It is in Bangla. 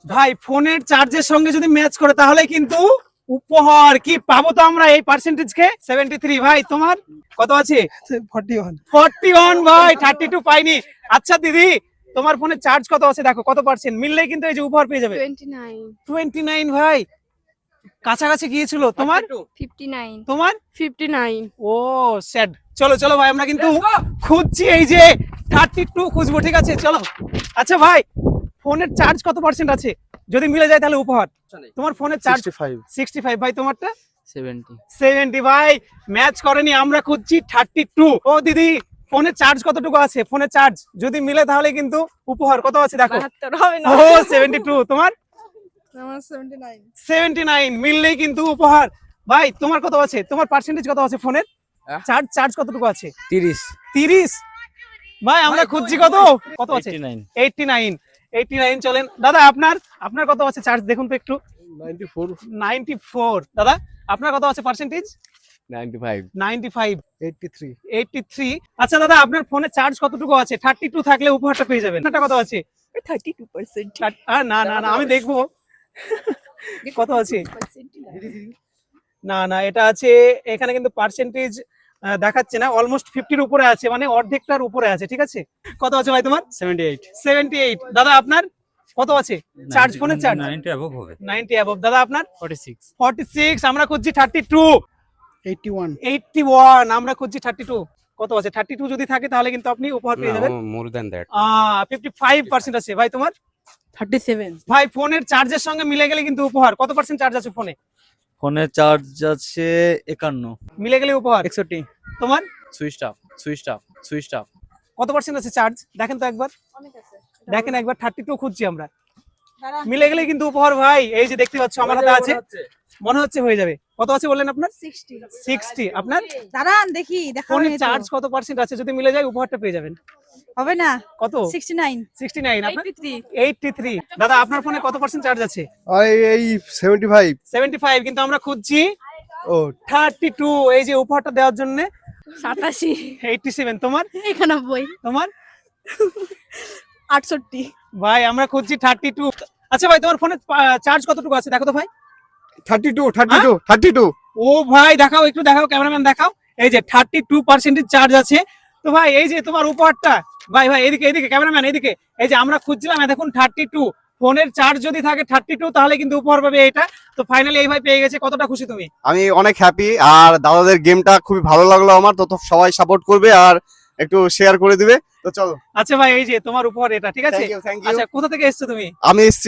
ভাই ফোনের চার্জের সঙ্গে যদি ম্যাচ করে তাহলে কিন্তু উপহার কি পাবো তো আমরা এই পার্সেন্টেজ কে 73। ভাই তোমার কত আছে? 41 ভাই, 32 পাইনি। আচ্ছা দিদি, তোমার ফোনে চার্জ কত আছে দেখো, কত পার্সেন্ট মিললেই কিন্তু এই যে উপহার পেয়ে যাবে। 29 ভাই, কাছাকাছি গিয়েছিল। তোমার 59 তোমার 59 ও স্যাড। চলো চলো ভাই, আমরা কিন্তু খুঁজছি এই যে 32 খুঁজবো, ঠিক আছে চলো। আচ্ছা ভাই, ফোনের চার্জ কত পার্সেন্ট আছে? যদি মিলে যায় তাহলে উপহার। তোমার ফোনের চার্জ 65 ভাই, তোমারটা 70 ভাই, ম্যাচ করেনি। আমরা খুঁজছি 32। ও দিদি, ফোনের চার্জ কতটুকু আছে? ফোনের চার্জ যদি মিলে তাহলে কিন্তু উপহার কত আছে দেখো। 72 হবে না। ও 72। তোমার আমার 79 79, মিললেই কিন্তু উপহার। ভাই তোমার কত আছে? তোমার পার্সেন্টেজ কত আছে ফোনের? চার্জ কতটুকু আছে? 30 ভাই, আমরা খুঁজছি কত কত আছে? 89 চলেন দাদা, আপনার কত আছে চার্জ দেখুন তো একটু। 94 দাদা, আপনার কত আছে পার্সেন্টেজ? 95 83। আচ্ছা দাদা, আপনার ফোনে চার্জ কতটুকু আছে? 32 থাকলে উপহারটা পেয়ে যাবেন। আপনারটা কত আছে? 32%। না না না, আমি দেখবো কত আছে। না না, এটা আছে এখানে কিন্তু পার্সেন্টেজ দেখাচ্ছে না। অলমোস্ট 50-র উপরে আছে, মানে অর্ধেকটার উপরে আছে, ঠিক আছে। কত আছে ভাই তোমার? 78 দাদা, আপনার কত আছে চার্জ? ফোনের চার্জ 90 অ্যাবভ হবে। 90 অ্যাবভ। দাদা আপনার 46। আমরা খুঁজছি 32। 81 আমরা খুঁজছি 32। কত আছে? 32 যদি থাকে তাহলে কিন্তু আপনি উপহার পেয়ে যাবেন। More than that. 55% আছে। ভাই তোমার? 37 ভাই ফোনের চার্জের সঙ্গে মিলে গেলে কিন্তু উপহার। কত পার্সেন্ট চার্জ আছে ফোনে? ফোনের চার্জ আছে 51। মিলে গেলে উপহার 61। তোমার সুইচ অফ। কত পার্সেন্ট আছে চার্জ দেখেন তো একবার। অনেক আছে। দেখেন একবার, 32 খুঁজছি আমরা। মিলে গেলে কিন্তু উপহার ভাই। এই যে দেখতে পাচ্ছ আমার হাতে আছে, মনে হচ্ছে হয়ে যাবে। কত আছে বললেন আপনার? 60। আপনার দাঁড়ান দেখি, দেখা ফোনের চার্জ কত পার্সেন্ট আছে? যদি মিলে যায় উপহারটা পেয়ে যাবেন। হবে না। কত? 69 আপনার 83। দাদা আপনার ফোনে কত পার্সেন্ট চার্জ আছে? এই 75 কিন্তু আমরা খুঁজছি ও 32, এই যে উপহারটা দেওয়ার জন্য। 87 87। তোমার 91 তোমার 68 ভাই, আমরা খুঁজছি 32। আচ্ছা ভাই, তোমার ফোনে চার্জ কতটুকু আছে দেখো তো ভাই। 32 ও ভাই দেখাও, একটু দেখাও, ক্যামেরাম্যান দেখাও। এই যে 32% চার্জ আছে। তো ভাই এই যে তোমার উপহারটা, ভাই এদিকে ক্যামেরাম্যান এদিকে। এই যে আমরা খুঁজছিলাম, দেখুন 32 ফোনের চার্জ যদি থাকে 32 তাহলে কিন্তু উপহার পাবে এটা। তো ফাইনালি এই ভাই পেয়ে গেছে। কতটা খুশি তুমি? আমি অনেক হ্যাপি। আর দাদাদের গেমটা খুবই ভালো লাগলো আমার। তো সবাই সাপোর্ট করবে আর একটু শেয়ার করে দিবে। তো চলো। আচ্ছা ভাই, এই যে তোমার উপহার এটা, ঠিক আছে। Thank you. আচ্ছা, কোথা থেকে এসেছো তুমি? আমি এসছি